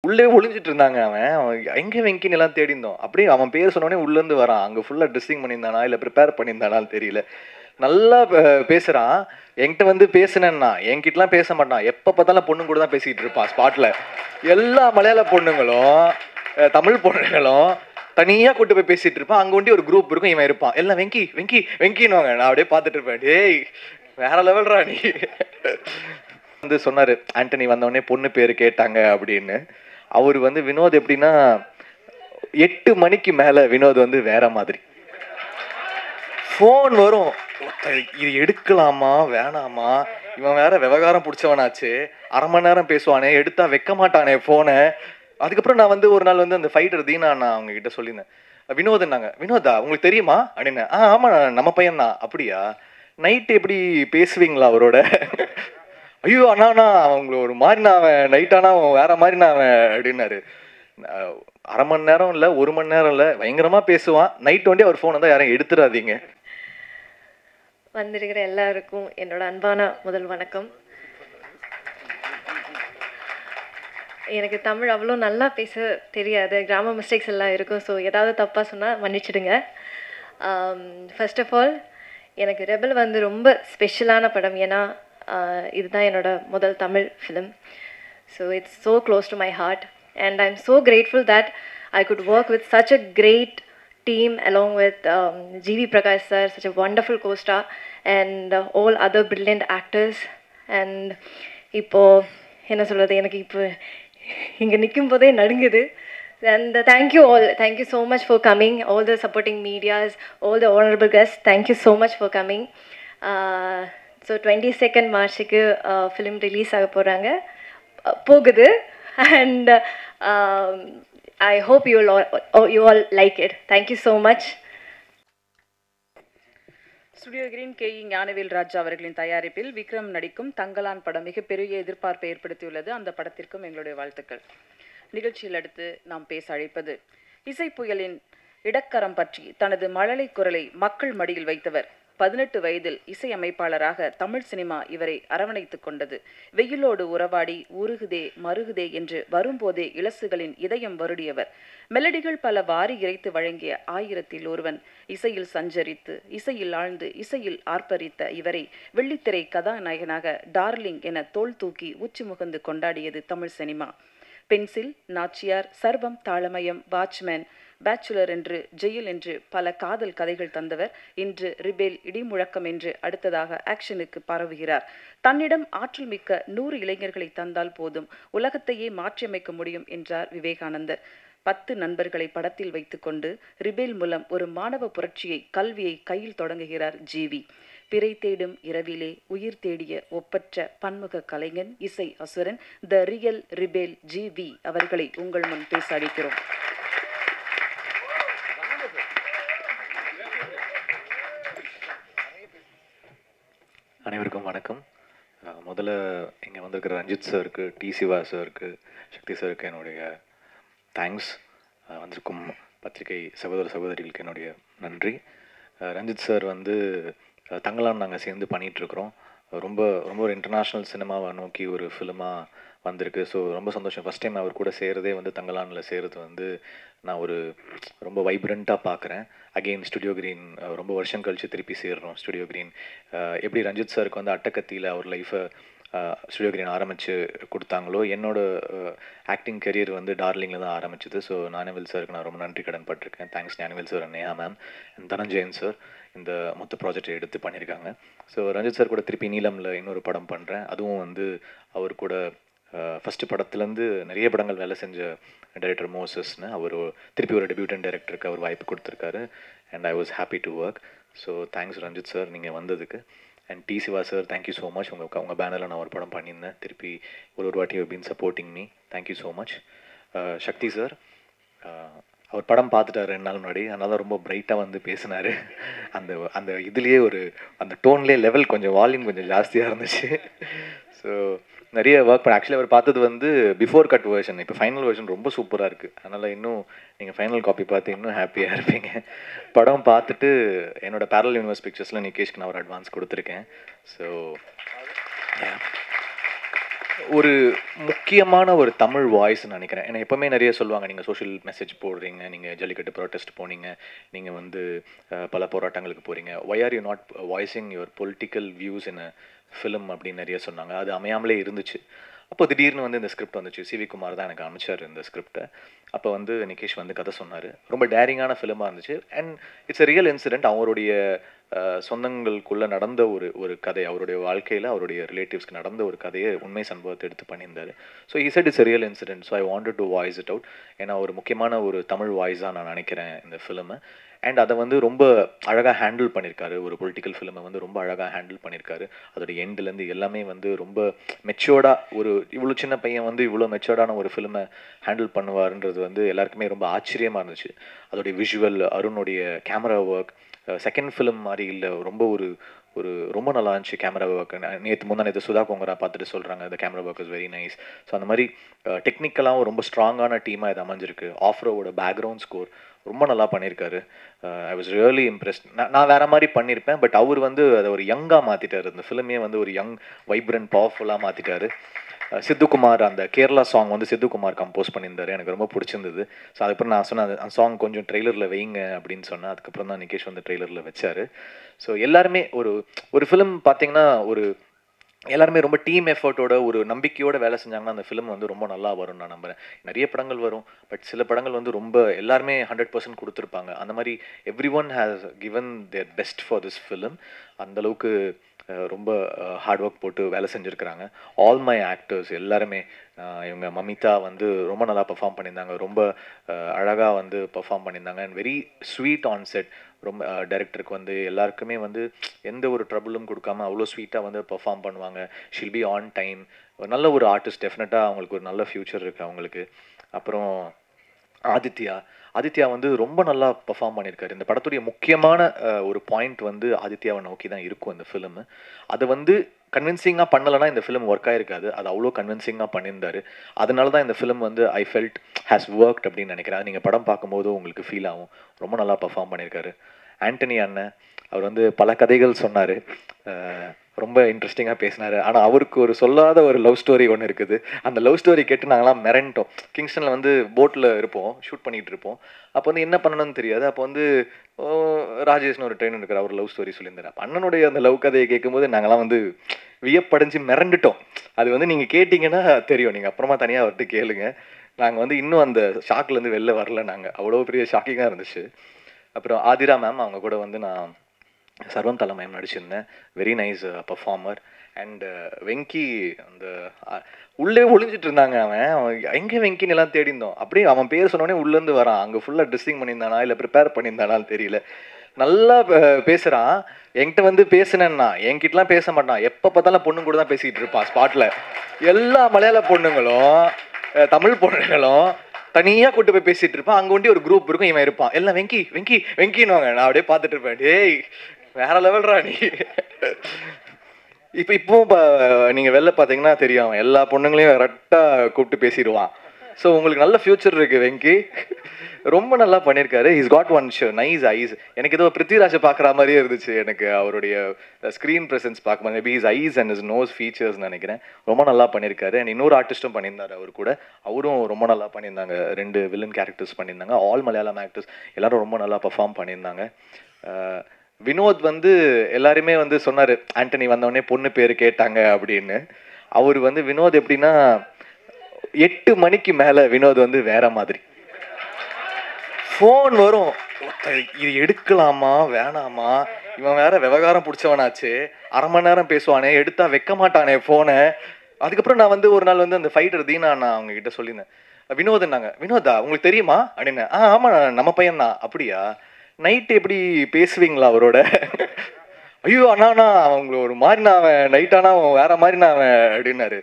உள்ளே ஒளிஞ்சிட்டு இருந்தாங்க. அவன் எங்கே வெங்கின்னு எல்லாம் தேடி இருந்தோம். அப்படியே அவன் பேர் சொன்னோடனே உள்ளேருந்து வரான். அங்கே ஃபுல்லாக ட்ரெஸ்ஸிங் பண்ணியிருந்தானா இல்லை ப்ரிப்பேர் பண்ணியிருந்தானான்னு தெரியல. நல்லா பேசுகிறான். என்கிட்ட வந்து பேசுனேன்னா என்கிட்டலாம் பேச மாட்டான். எப்போ பார்த்தாலும் பொண்ணு கூட தான் பேசிக்கிட்டு இருப்பான் ஸ்பாட்டில். எல்லா மலையாள பொண்ணுங்களும் தமிழ் பொண்ணுங்களும் தனியாக கூட்டு போய் பேசிகிட்டு இருப்பான். அங்கே ஒண்டி ஒரு குரூப் இருக்கும், இவன் இருப்பான். எல்லாம் வெங்கி வெங்கி வெங்கின்னுவாங்க. நான் அப்படியே பார்த்துட்டு இருப்பேன். டேய் வேற லெவல்ரா நீ. வந்து சொன்னார் ஆண்டனி வந்தவொடனே பொண்ணு பேர் கேட்டாங்க அப்படின்னு. அவர் வந்து வினோத் எப்படின்னா 8 மணிக்கு மேலே வினோத் வந்து வேற மாதிரி. ஃபோன் வரும், இது எடுக்கலாமா வேணாமா, இவன் வேற விவகாரம் பிடிச்சவனாச்சு, அரை மணி நேரம் பேசுவானே, எடுத்தா வைக்க மாட்டானே ஃபோனை. அதுக்கப்புறம் நான் வந்து ஒரு நாள் வந்து அந்த ஃபைட்டர் தீனா நான் அவங்க கிட்ட சொல்லியிருந்தேன். வினோத்னாங்க. வினோதா உங்களுக்கு தெரியுமா அப்படின்னு. ஆமாம் நம்ம பையன் தான். அப்படியா, நைட்டு எப்படி பேசுவீங்களா அவரோட? ஐயோ அண்ணா அவங்கள ஒரு மாதிரினா அவன் நைட்டானா அவன் வேற மாதிரினா அவன் அப்படின்னாரு. அரை மணி நேரம் இல்லை, 1 மணி நேரம் இல்லை, பயங்கரமாக பேசுவான். நைட் வண்டி அவர் ஃபோன் வந்தால் யாரும் எடுத்துடாதீங்க. வந்திருக்கிற எல்லாருக்கும் என்னோட அன்பான முதல் வணக்கம். எனக்கு தமிழ் அவ்வளோ நல்லா பேச தெரியாது, கிராமர் மிஸ்டேக்ஸ் எல்லாம் இருக்கும். ஸோ ஏதாவது தப்பாக சொன்னால் மன்னிச்சிடுங்க. ஃபர்ஸ்ட் ஆஃப் ஆல் எனக்கு ரெபல் வந்து ரொம்ப ஸ்பெஷலான படம். ஏன்னா இதுதான் என்னோட முதல் Tamil film. So it's so close to my heart and I am so grateful that I could work with such a great team along with G.V. Prakash sir, such a wonderful co-star, and all other brilliant actors. And இப்போ என்ன சொல்கிறது, எனக்கு இப்போ இங்கே நிற்கும் போதே நடுங்குது. And thank you so much for coming, all the supporting medias, all the honorable guests, thank you so much for coming. So 22nd மார்ச்சுக்கு ஃபிலிம் ரிலீஸ் ஆக போகுது. And I hope you all like it. Thank you so much. Studio green K E. Gnanavel Raja அவர்களின் தயாரிப்பில் விக்ரம் நடிக்கும் தங்கலான் படம் மிகப்பெரிய எதிர்பார்ப்பை ஏற்படுத்தியுள்ளது. அந்த படத்திற்கும் எங்களுடைய வாழ்த்துக்கள். நிகழ்ச்சியில் அடுத்து நாம் பேச அழைப்பது இசை புயலின் இடக்கரம் பற்றி தனது மழலை குரலை மக்கள் மடியில் வைத்தவர். 18 வயதில் இசையமைப்பாளராக தமிழ் சினிமா இவரை அரவணைத்துக் கொண்டது. வெயிலோடு உறவாடி உருகுதே மருகுதே என்று வரும்போதே இளசுகளின் இதயம் வருடியவர். மெலடிகள் பல வாரி இறைத்து வழங்கிய 1000ல் ஒருவன். இசையில் சஞ்சரித்து இசையில் ஆழ்ந்து இசையில் ஆர்ப்பரித்த இவரை வெள்ளித்திரை கதாநாயகனாக டார்லிங் என தோள் தூக்கி உச்சி முகந்து கொண்டாடியது தமிழ் சினிமா. பென்சில், நாச்சியார், சர்வம், தாளமயம், வாட்ச்மேன், பேச்சுலர் என்று, ஜெயில் என்று பல காதல் கதைகள் தந்தவர் இன்று ரிபேல், இடிமுழக்கம் என்று அடுத்ததாக ஆக்ஷனுக்கு பரவுகிறார். தன்னிடம் ஆற்றல் மிக்க 100 இளைஞர்களை தந்தால் போதும், உலகத்தையே மாற்றியமைக்க முடியும் என்றார் விவேகானந்தர். 10 நண்பர்களை படத்தில் வைத்துக்கொண்டு ரிபேல் மூலம் ஒரு மாணவ புரட்சியை, கல்வியை கையில் தொடங்குகிறார் ஜிவி. பிறை தேடும் இரவிலே உயிர் தேடிய ஒப்பற்ற பன்முக கலைஞன், இசை அசுரன், த ரியல் ரிபேல் ஜிவி அவர்களை உங்கள் முன் பேச அளிக்கிறோம். அனைவருக்கும் வணக்கம். முதல்ல இங்கே வந்திருக்கிற ரஞ்சித் சாருக்கு, டி சிவா சாருக்கு, சக்தி சாருக்கு என்னுடைய தேங்க்ஸ். வந்திருக்கும் பத்திரிகை சகோதர சகோதரிகளுக்கு என்னுடைய நன்றி. ரஞ்சித் சார் வந்து தங்கலான் நாங்கள் சேர்ந்து பண்ணிகிட்ருக்குறோம். ரொம்ப ரொம்ப ஒரு இன்டர்நேஷ்னல் சினிமாவை நோக்கி ஒரு ஃபிலிமாக வந்திருக்கு. ஸோ ரொம்ப சந்தோஷம். ஃபஸ்ட் டைம் அவர் கூட சேரதே வந்து தங்கலானில் சேருறது வந்து நான் ஒரு ரொம்ப வைப்ரண்ட்டாக பார்க்குறேன். அகெயின் ஸ்டுடியோ கிரீன் ரொம்ப வருஷம் கழித்து திருப்பி சேர்றோம். ஸ்டுடியோ கிரீன் எப்படி ரஞ்சித் சாருக்கு வந்து அட்டக்கத்தியில் அவர் லைஃப்பை ஸ்டுடியோ கிரீன் ஆரம்பித்து கொடுத்தாங்களோ, என்னோட ஆக்டிங் கரியர் வந்து டார்லிங்கில் தான் ஆரம்பிச்சது. ஸோ ஞானவேல் சாருக்கு நான் ரொம்ப நன்றி கடன் பட்டிருக்கேன். Thanks Gnanavel sir, Neha ma'am, Dhananjayan sir இந்த மொத்த ப்ராஜெக்டை எடுத்து பண்ணியிருக்காங்க. ஸோ ரஞ்சித் சார் கூட திருப்பி நீலமில் இன்னொரு படம் பண்ணுறேன். அதுவும் வந்து அவர் கூட ஃபஸ்ட்டு படத்துலேருந்து நிறைய படங்கள் வேலை செஞ்ச டைரக்டர் மோசஸ்னு அவர் திருப்பி ஒரு டெபியூட்டன் டைரக்டருக்கு அவர் வாய்ப்பு கொடுத்துருக்காரு. And I was happy to work. So thanks Ranjith sir நீங்கள் வந்ததுக்கு. And T Siva sir, thank you so much. உங்கள் பேனரில் நான் ஒரு படம் பண்ணியிருந்தேன். திருப்பி ஒரு வாட்டி you been supporting me. Thank you so much. Sakthi sir, அவர் படம் பார்த்துட்டார் 2 நாள் முன்னாடி. அதனால ரொம்ப பிரைட்டாக வந்து பேசினார். அந்த அந்த இதுலேயே ஒரு அந்த டோன்லேயே லெவல் கொஞ்சம் வால்யூம் கொஞ்சம் ஜாஸ்தியாக இருந்துச்சு. ஸோ நிறைய ஒர்க் பண்ண. ஆக்சுவலி அவர் பார்த்தது வந்து பிஃபோர் கட் வெர்ஷன். இப்போ ஃபைனல் வெர்ஷன் ரொம்ப சூப்பராக இருக்குது. அதனால் இன்னும் நீங்கள் ஃபைனல் காப்பி பார்த்து இன்னும் ஹாப்பியாக இருப்பீங்க. படம் பார்த்துட்டு என்னோட பேரல் யூனிவர்ஸ் பிக்சர்ஸில் நிகேஷ்க்கு நான் ஒரு அட்வான்ஸ் கொடுத்துருக்கேன். ஸோ ஒரு முக்கியமான ஒரு தமிழ் வாய்ஸ்ன்னு நினைக்கிறேன். ஏன்னா எப்பவுமே நிறைய சொல்லுவாங்க, நீங்கள் சோஷியல் மெசேஜ் போடுறீங்க, நீங்கள் ஜல்லிக்கட்டு ப்ரொட்டஸ்ட் போனீங்க, நீங்கள் வந்து பல போராட்டங்களுக்கு போகிறீங்க, why are you not voicing your political views in a film அப்படின்னு நிறைய சொன்னாங்க. அது அமையாமலே இருந்துச்சு. அப்போ திடீர்னு வந்து இந்த ஸ்கிரிப்ட் வந்துச்சு. சிவி குமார் தான் எனக்கு அமைச்சார் இந்த ஸ்கிரிப்டை. அப்போ வந்து நிகேஷ் வந்து கதை சொன்னார். ரொம்ப டேரிங்கான ஃபிலிமாக இருந்துச்சு. And it's a real incident. அவருடைய சொந்தங்களுக்குள்ளே நடந்த ஒரு கதை, அவருடைய வாழ்க்கையில் அவருடைய ரிலேட்டிவ்ஸ்க்கு நடந்த ஒரு கதையை, உண்மை சம்பவத்தை எடுத்து பண்ணியிருந்தார். So he said it's a real incident, so I wanted to voice it out. ஏன்னா ஒரு முக்கியமான ஒரு தமிழ் வாய்ஸாக நான் நினைக்கிறேன் இந்த ஃபிலிமை. அண்ட் அதை வந்து ரொம்ப அழகாக ஹேண்டில் பண்ணியிருக்காரு. ஒரு பொலிட்டிக்கல் ஃபிலிமை வந்து ரொம்ப அழகாக ஹேண்டில் பண்ணியிருக்காரு. அதோட எண்ட்லேருந்து எல்லாமே வந்து ரொம்ப மெச்சோர்டாக, ஒரு இவ்வளோ சின்ன பையன் வந்து இவ்வளோ மெச்சோர்டான ஒரு ஃபிலிமை ஹேண்டில் பண்ணுவாருன்றது வந்து எல்லாருக்குமே ரொம்ப ஆச்சரியமாக இருந்துச்சு. அதோடைய விஷுவல், அருணுடைய கேமரா ஒர்க் செகண்ட் ஃபிலிம் மாதிரி இல்லை, ரொம்ப ரொம்ப நல்லா இருந்துச்சு கேமரா ஒர்க். நேற்று சுதா கொங்கரா பார்த்துட்டு சொல்கிறாங்க இந்த camera work is very nice. So அந்த மாதிரி டெக்னிக்கலாகவும் ரொம்ப ஸ்ட்ராங்கான டீமாக இது அமைஞ்சிருக்கு. ஆஃப்ரோவோட பேக்ரவுண்ட் ஸ்கோர் ரொம்ப நல்லா பண்ணியிருக்காரு. I was really impressed. நான் வேறு மாதிரி பண்ணியிருப்பேன், பட் அவர் வந்து அதை ஒரு யங்காக மாற்றிட்டார். இந்த ஃபிலிமே வந்து ஒரு யங் வைப்ரண்ட் பவர்ஃபுல்லாக மாற்றிட்டாரு. சித்துக்குமார், அந்த கேரளா சாங் வந்து சித்துக்குமார் கம்போஸ் பண்ணியிருந்தாரு. எனக்கு ரொம்ப பிடிச்சிருந்தது. ஸோ அதுக்கப்புறம் நான் சொன்னேன் அந்த சாங் கொஞ்சம் ட்ரெய்லரில் வைங்க அப்படின்னு சொன்னேன். அதுக்கப்புறம் தான் நிகேஷ் வந்து ட்ரெய்லரில் வச்சார். ஸோ எல்லாருமே ஒரு ஃபிலிம் பார்த்தீங்கன்னா எல்லாருமே ரொம்ப டீம் எஃபர்ட்டோட ஒரு நம்பிக்கையோடு வேலை செஞ்சாங்கன்னா அந்த ஃபிலிம் வந்து ரொம்ப நல்லா வரும்னு நான் நம்புகிறேன். நிறைய படங்கள் வரும், பட் சில படங்கள் வந்து ரொம்ப எல்லாருமே 100% கொடுத்துருப்பாங்க. அந்த மாதிரி every one has given their best for this film. அந்தளவுக்கு ரொம்ப ஹார்ட் ஒர்க் போட்டு வேலை செஞ்சுருக்கிறாங்க. ஆல் மை ஆக்டர்ஸ் எல்லாருமே, இவங்க மமிதா வந்து ரொம்ப நல்லா பெர்ஃபார்ம் பண்ணியிருந்தாங்க. ரொம்ப அழகாக வந்து பெர்ஃபார்ம் பண்ணியிருந்தாங்க. And very sweet on set. ரொம்ப டைரக்டருக்கு வந்து எல்லாருக்குமே வந்து எந்த ஒரு ட்ரபிளும் கொடுக்காம அவ்வளோ ஸ்வீட்டாக வந்து பெர்ஃபார்ம் பண்ணுவாங்க. She'll be on time. நல்ல ஒரு ஆர்டிஸ்ட். டெஃபினட்டாக அவங்களுக்கு ஒரு நல்ல ஃப்யூச்சர் இருக்குது அவங்களுக்கு. அப்புறம் ஆதித்யா வந்து ரொம்ப நல்லா பெர்ஃபார்ம் பண்ணியிருக்காரு. இந்த படத்துடைய முக்கியமான ஒரு பாயிண்ட் வந்து ஆதித்யாவை நோக்கி தான் இருக்கும் இந்த ஃபிலிம். அதை வந்து கன்வின்சிங்காக பண்ணலைன்னா இந்த ஃபிலிம் ஒர்க் ஆகிருக்காது. அது அவ்வளோ கன்வின்சிங்காக பண்ணியிருந்தாரு. அதனால தான் இந்த ஃபிலிம் வந்து ஐ ஃபெல்ட் ஹேஸ் ஒர்க்ட் அப்படின்னு நினைக்கிறேன். நீங்கள் படம் பார்க்கும்போது உங்களுக்கு ஃபீல் ஆகும். ரொம்ப நல்லா பெர்ஃபார்ம் பண்ணியிருக்காரு. ஆண்டனி அண்ணன், அவர் வந்து பல கதைகள் சொன்னார், ரொம்ப இன்ட்ரெஸ்டிங்காக பேசினார். ஆனால் அவருக்கு ஒரு சொல்லாத ஒரு லவ் ஸ்டோரி ஒன்று இருக்குது. அந்த லவ் ஸ்டோரி கேட்டு நாங்களாம் மிரண்டோம். கிங்ஸ்டனில் வந்து போட்டில் இருப்போம், ஷூட் பண்ணிகிட்டு இருப்போம். அப்போ வந்து என்ன பண்ணணும்னு தெரியாது. அப்போ வந்து ராஜேஷ்னு ஒரு ட்ரெயினர் இருக்கிற அவர் லவ் ஸ்டோரி சொல்லியிருந்தார். அப்போ அண்ணனுடைய அந்த லவ் கதையை கேட்கும்போது நாங்களாம் வந்து வியப்படைஞ்சு மிரண்டுட்டோம். அது வந்து நீங்கள் கேட்டிங்கன்னா தெரியும், நீங்கள் அப்புறமா தனியாக அவர்கிட்ட கேளுங்க. நாங்கள் வந்து இன்னும் அந்த ஷாக்லேருந்து வெளில வரல. நாங்கள் அவ்வளோ பெரிய ஷாக்கிங்காக இருந்துச்சு. அப்புறம் ஆதிரா மேம், அவங்க கூட வந்து நான் சர்வம் தலை மேம் நடிச்சிருந்தேன். Very nice performer. And Venky அந்த உள்ளே ஒளிஞ்சிட்டு இருந்தாங்க. அவன் எங்கே வெங்கின்னு எல்லாம் தேடி இருந்தோம். அப்படியே அவன் பேர் சொன்னோடனே உள்ளேருந்து வரான். அங்கே ஃபுல்லாக ட்ரெஸ்ஸிங் பண்ணியிருந்தானா இல்லை ப்ரிப்பேர் பண்ணியிருந்தானான்னு தெரியல. நல்லா பேசுகிறான். என்கிட்ட வந்து பேசுனேன்னா என்கிட்டலாம் பேச மாட்டான். எப்போ பார்த்தாலும் பொண்ணு கூட தான் பேசிக்கிட்டு இருப்பான் ஸ்பாட்டில். எல்லா மலையாள பொண்ணுங்களும் தமிழ் பொண்ணுங்களும் தனியாக கூட்டு போய் பேசிகிட்டு இருப்பான். அங்கே ஒண்டி ஒரு குரூப் இருக்கும், இவன் இருப்பான். எல்லாம் வெங்கி வெங்கி வெங்கின்னுவாங்க. நான் அப்படியே பார்த்துட்டு இருப்பேன். டேய் வேற லெவல்ரா நீ. இப்போ நீங்கள் வெளில பார்த்தீங்கன்னா தெரியும், எல்லா பொண்ணுங்களையும் கரெக்டாக கூப்பிட்டு பேசிடுவான். ஸோ உங்களுக்கு நல்ல ஃப்யூச்சர் இருக்குது வெங்கி. ரொம்ப நல்லா பண்ணியிருக்காரு. His got one nice eyes. எனக்கு ஏதோ பிருத்திவிராஜை பார்க்குற மாதிரியே இருந்துச்சு. எனக்கு அவருடைய ஸ்க்ரீன் ப்ரெசன்ஸ் பார்க்கும்போது maybe his eyes and his nose features நினைக்கிறேன். ரொம்ப நல்லா பண்ணியிருக்காரு. அண்ட் இன்னொரு ஆர்டிஸ்ட்டும் பண்ணியிருந்தார் அவர் கூட. அவரும் ரொம்ப நல்லா பண்ணியிருந்தாங்க. 2 வில்லன் கேரக்டர்ஸ் பண்ணியிருந்தாங்க. ஆல் மலையாளம் ஆக்டர்ஸ் எல்லாரும் ரொம்ப நல்லா பர்ஃபார்ம் பண்ணியிருந்தாங்க. வினோத் வந்து எல்லாருமே வந்து சொன்னார், ஆண்டனி வந்தவொடனே பொண்ணு பேர் கேட்டாங்க அப்படின்னு. அவர் வந்து வினோத் எப்படின்னா 8 மணிக்கு மேலே வினோத் வந்து வேற மாதிரி. ஃபோன் வரும், இது எடுக்கலாமா வேணாமா, இவன் வேற விவகாரம் பிடிச்சவனாச்சு, அரை மணி நேரம் பேசுவானே, எடுத்தா வைக்க மாட்டானே ஃபோனை. அதுக்கப்புறம் நான் வந்து ஒரு நாள் வந்து அந்த ஃபைட்டர் தீனா நான் அவங்க கிட்ட சொல்லியிருந்தேன். வினோத்னாங்க. வினோதா உங்களுக்கு தெரியுமா அப்படின்னு. ஆமாம் நம்ம பையன் தான். அப்படியா, நைட்டு எப்படி பேசுவீங்களா அவரோட? ஐயோ அண்ணா அவங்கள ஒரு மாதிரி நான் அவன் நைட்டானா அவன் வேற மாதிரி நான் அவன் அப்படின்னாரு.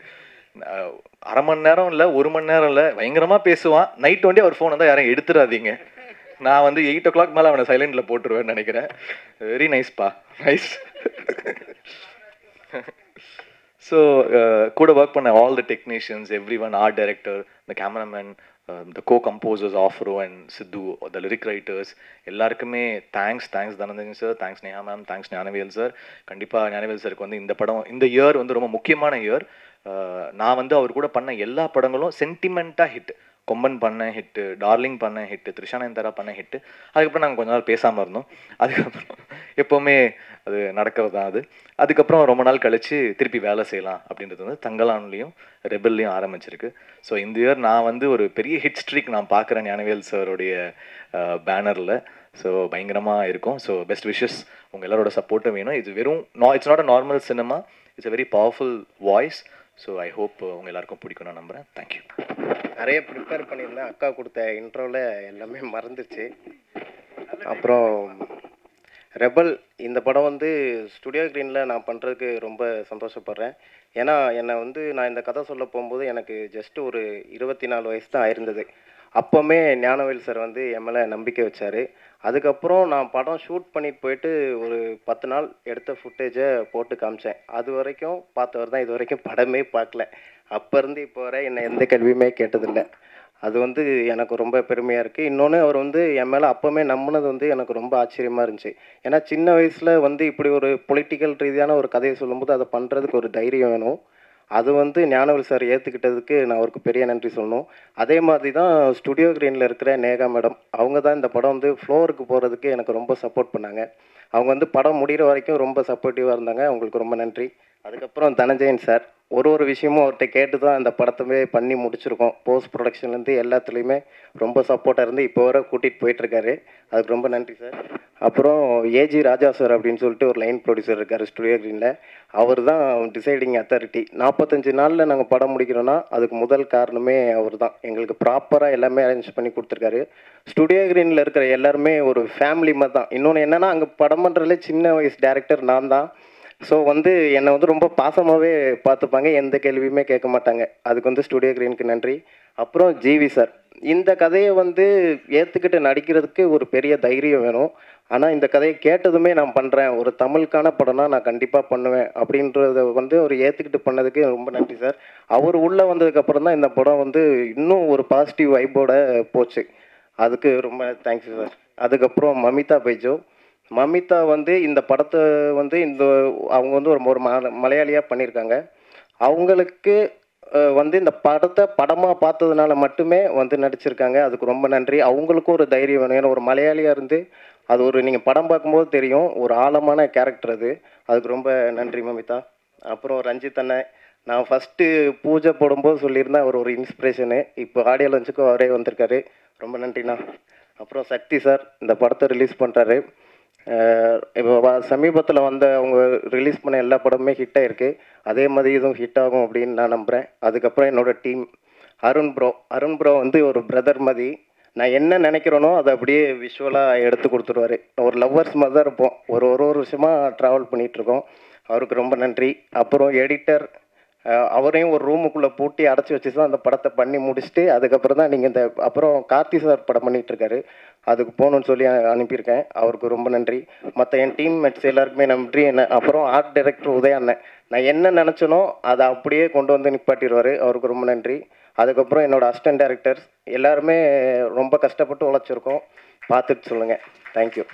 அரை மணி நேரம் இல்லை, 1 மணி நேரம் இல்லை, பயங்கரமாக பேசுவான். நைட் வண்டி அவர் ஃபோன் வந்தால் யாரும் எடுத்துடாதீங்க. நான் வந்து 8 o'clock மேலே அவனை சைலண்டில் போட்டுருவேன்னு நினைக்கிறேன். வெரி நைஸ்ப்பா, நைஸ். ஸோ கூட ஒர்க் பண்ண all the technicians, every one, art director, the cameraman, the co-composers Afro and Sidhu, the lyric writers, எல்லாருக்குமே thanks Dhananjayan sir, thanks Neha ma'am, thanks Gnanavel sir. கண்டிப்பாக ஞானவேல் சாருக்கு வந்து இந்த படம், இந்த இயர் வந்து ரொம்ப முக்கியமான இயர். நான் வந்து அவர் கூட பண்ண எல்லா படங்களும் சென்டிமெண்ட்டாக ஹிட். கொம்பன் பண்ண ஹிட்டு, டார்லிங் பண்ண ஹிட்டு, த்ரிஷா நயன்தாரா பண்ண ஹிட்டு. அதுக்கப்புறம் நாங்கள் கொஞ்ச நாள் பேசாமல் இருந்தோம். அதுக்கப்புறம் எப்போவுமே அது நடக்கிறது தான் அது. அதுக்கப்புறம் ரொம்ப நாள் கழித்து திருப்பி வேலை செய்யலாம் அப்படின்றது வந்து தங்கலான்லேயும் ரெபல்லையும் ஆரம்பிச்சிருக்கு. ஸோ இந்த இயர் நான் வந்து ஒரு பெரிய ஹிட் ஸ்ட்ரீக் நான் பார்க்குறேன் ஞானவேல் சாருடைய பேனரில். ஸோ பயங்கரமாக இருக்கும். ஸோ பெஸ்ட் விஷஸ், உங்கள் எல்லாரோட சப்போர்ட்டும் வேணும். இது வெறும் it's not a normal cinema, it's a very powerful voice. So I hope உங்கள் எல்லாருக்கும் பிடிக்கும் நான் நம்புகிறேன். தேங்க்யூ. நிறைய ப்ரிப்பேர் பண்ணியிருந்தேன். அக்கா கொடுத்த இன்ட்ரோவில் எல்லாமே மறந்துச்சு. அப்புறம் ரெபல் இந்த படம் வந்து ஸ்டுடியோ க்ரீனில் நான் பண்ணுறதுக்கு ரொம்ப சந்தோஷப்படுறேன். ஏன்னா நான் இந்த கதை சொல்ல போகும்போது எனக்கு ஜஸ்ட் ஒரு 24 வயசு தான் ஆயிருந்தது. அப்போவுமே ஞானவேல் சார் வந்து என் மேலே நம்பிக்கை வச்சார். அதுக்கப்புறம் நான் படம் ஷூட் பண்ணிட்டு போயிட்டு ஒரு 10 நாள் எடுத்த ஃபுட்டேஜை போட்டு காமிச்சேன். அது வரைக்கும் பார்த்தவர் தான், இது வரைக்கும் படமே பார்க்கல. அப்போ இருந்து இப்போ வரை என்னை எந்த கேள்வியுமே கேட்டதில்லை. அது வந்து எனக்கு ரொம்ப பெருமையாக இருக்குது. இன்னொன்று, அவர் வந்து என் மேலே அப்போவுமே நம்பினது வந்து எனக்கு ரொம்ப ஆச்சரியமாக இருந்துச்சு. ஏன்னா சின்ன வயசில் வந்து இப்படி ஒரு பொலிட்டிக்கல் ரீதியான ஒரு கதையை சொல்லும்போது அதை பண்ணுறதுக்கு ஒரு தைரியம் வேணும். அது வந்து ஞானவேல் சார் ஏற்றுக்கிட்டதுக்கு நான் அவருக்கு பெரிய நன்றி சொல்லணும். அதே மாதிரி தான் ஸ்டுடியோ க்ரீனில் இருக்கிற நேகா மேடம், அவங்க தான் இந்த படம் வந்து ஃப்ளோருக்கு போகிறதுக்கு எனக்கு ரொம்ப சப்போர்ட் பண்ணாங்க. அவங்க வந்து படம் முடிகிற வரைக்கும் ரொம்ப சப்போர்ட்டிவாக இருந்தாங்க. அவங்களுக்கு ரொம்ப நன்றி. அதுக்கப்புறம் தனஞ்சயன் சார், ஒரு விஷயமும் அவர்கிட்ட கேட்டு தான் இந்த படத்தவே பண்ணி முடிச்சிருக்கோம். போஸ்ட் ப்ரொடக்ஷன்லேருந்து எல்லாத்துலேயுமே ரொம்ப சப்போர்ட்டாக இருந்து இப்போ வர கூட்டிகிட்டு போயிட்டுருக்காரு. அதுக்கு ரொம்ப நன்றி சார். அப்புறம் ஏஜி ராஜா சார் அப்படின்னு சொல்லிட்டு ஒரு லைன் ப்ரொடியூசர் இருக்கார் ஸ்டுடியோ க்ரீனில். அவர் தான் டிசைடிங் அத்தாரிட்டி. 45 நாளில் நாங்கள் படம் முடிக்கிறோன்னா அதுக்கு முதல் காரணமே அவர் தான். எங்களுக்கு ப்ராப்பராக எல்லாமே அரேஞ்ச் பண்ணி கொடுத்துருக்காரு. ஸ்டுடியோ க்ரீனில் இருக்கிற எல்லாருமே ஒரு ஃபேமிலி மாதிரி தான். இன்னொன்று என்னென்னா, அங்கே படம் பண்ணுறதுல சின்ன வயசு டேரக்டர் நான் தான். ஸோ வந்து என்னை வந்து ரொம்ப பாசமாகவே பார்த்துப்பாங்க, எந்த கேள்வியுமே கேட்க மாட்டாங்க. அதுக்கு வந்து ஸ்டுடியோ க்ரீனுக்கு நன்றி. அப்புறம் ஜிவி சார், இந்த கதையை வந்து ஏற்றுக்கிட்டு நடிக்கிறதுக்கு ஒரு பெரிய தைரியம் வேணும். ஆனால் இந்த கதையை கேட்டதுமே நான் பண்ணுறேன், ஒரு தமிழுக்கான படம்னா நான் கண்டிப்பாக பண்ணுவேன் அப்படின்றத வந்து அவர் ஏற்றுக்கிட்டு பண்ணதுக்கு ரொம்ப நன்றி சார். அவர் உள்ளே வந்ததுக்கப்புறம் தான் இந்த படம் வந்து இன்னும் ஒரு பாசிட்டிவ் வைப்போட போச்சு. அதுக்கு ரொம்ப தேங்க்ஸ் சார். அதுக்கப்புறம் மமிதா பைஜோ, மமிதா வந்து இந்த படத்தை வந்து அவங்க வந்து ஒரு மலையாளியாக பண்ணியிருக்காங்க. அவங்களுக்கு வந்து இந்த படத்தை படமாக பார்த்ததுனால மட்டுமே வந்து நடிச்சிருக்காங்க. அதுக்கு ரொம்ப நன்றி. அவங்களுக்கும் ஒரு தைரியம் வேணும். ஏன்னா ஒரு மலையாளியாக இருந்து அது ஒரு நீங்கள் படம் பார்க்கும்போது தெரியும், ஒரு ஆழமான கேரக்டர் அது. அதுக்கு ரொம்ப நன்றி மமிதா. அப்புறம் ரஞ்சித் அண்ணன், நான் ஃபஸ்ட்டு பூஜை போடும்போது சொல்லியிருந்தேன் அவர் ஒரு இன்ஸ்பிரேஷனு. இப்போ ஆடியோ லான்ச்சுக்கும் அவரே வந்திருக்காரு. ரொம்ப நன்றிண்ணா. அப்புறம் சக்தி சார் இந்த படத்தை ரிலீஸ் பண்ணுறாரு. இப்போ சமீபத்தில் அவங்க ரிலீஸ் பண்ண எல்லா படமுமே ஹிட் ஆகிருக்கு. அதே மாதிரி இதுவும் ஹிட் ஆகும் அப்படின்னு நான் நம்புகிறேன். அதுக்கப்புறம் என்னோடய டீம், அருண் ப்ரோ வந்து ஒரு பிரதர் மாதிரி. நான் என்ன நினைக்கிறேனோ அதை அப்படியே விஷுவலாக எடுத்து கொடுத்துருவாரு. ஒரு லவ்வர்ஸ் மாதிரி தான் இருப்போம். ஒரு வருஷமாக ட்ராவல் பண்ணிகிட்ருக்கோம். அவருக்கு ரொம்ப நன்றி. அப்புறம் எடிட்டர், அவரையும் ஒரு ரூமுக்குள்ளே பூட்டி அடைச்சி வச்சு தான் அந்த படத்தை பண்ணி முடிச்சுட்டு அதுக்கப்புறம் தான் நீங்கள் அப்புறம் கார்த்தி சார் படம் பண்ணிகிட்ருக்காரு. அதுக்கு போகணுன்னு சொல்லி அனுப்பியிருக்கேன். அவருக்கு ரொம்ப நன்றி. மற்ற என் டீம்மேட்ஸ் எல்லாருக்குமே நன்றி. அப்புறம் ஆர்ட் டைரக்டர் உதய அண்ணன், நான் என்ன நினச்சனோ அதை அப்படியே கொண்டு வந்து நிப்பாட்டிடுவார். அவருக்கு ரொம்ப நன்றி. அதுக்கப்புறம் என்னோடய அசிஸ்டன்ட் டைரக்டர்ஸ் எல்லாருமே ரொம்ப கஷ்டப்பட்டு உழைச்சிருக்கோம். பார்த்துட்டு சொல்லுங்கள். தேங்க்யூ.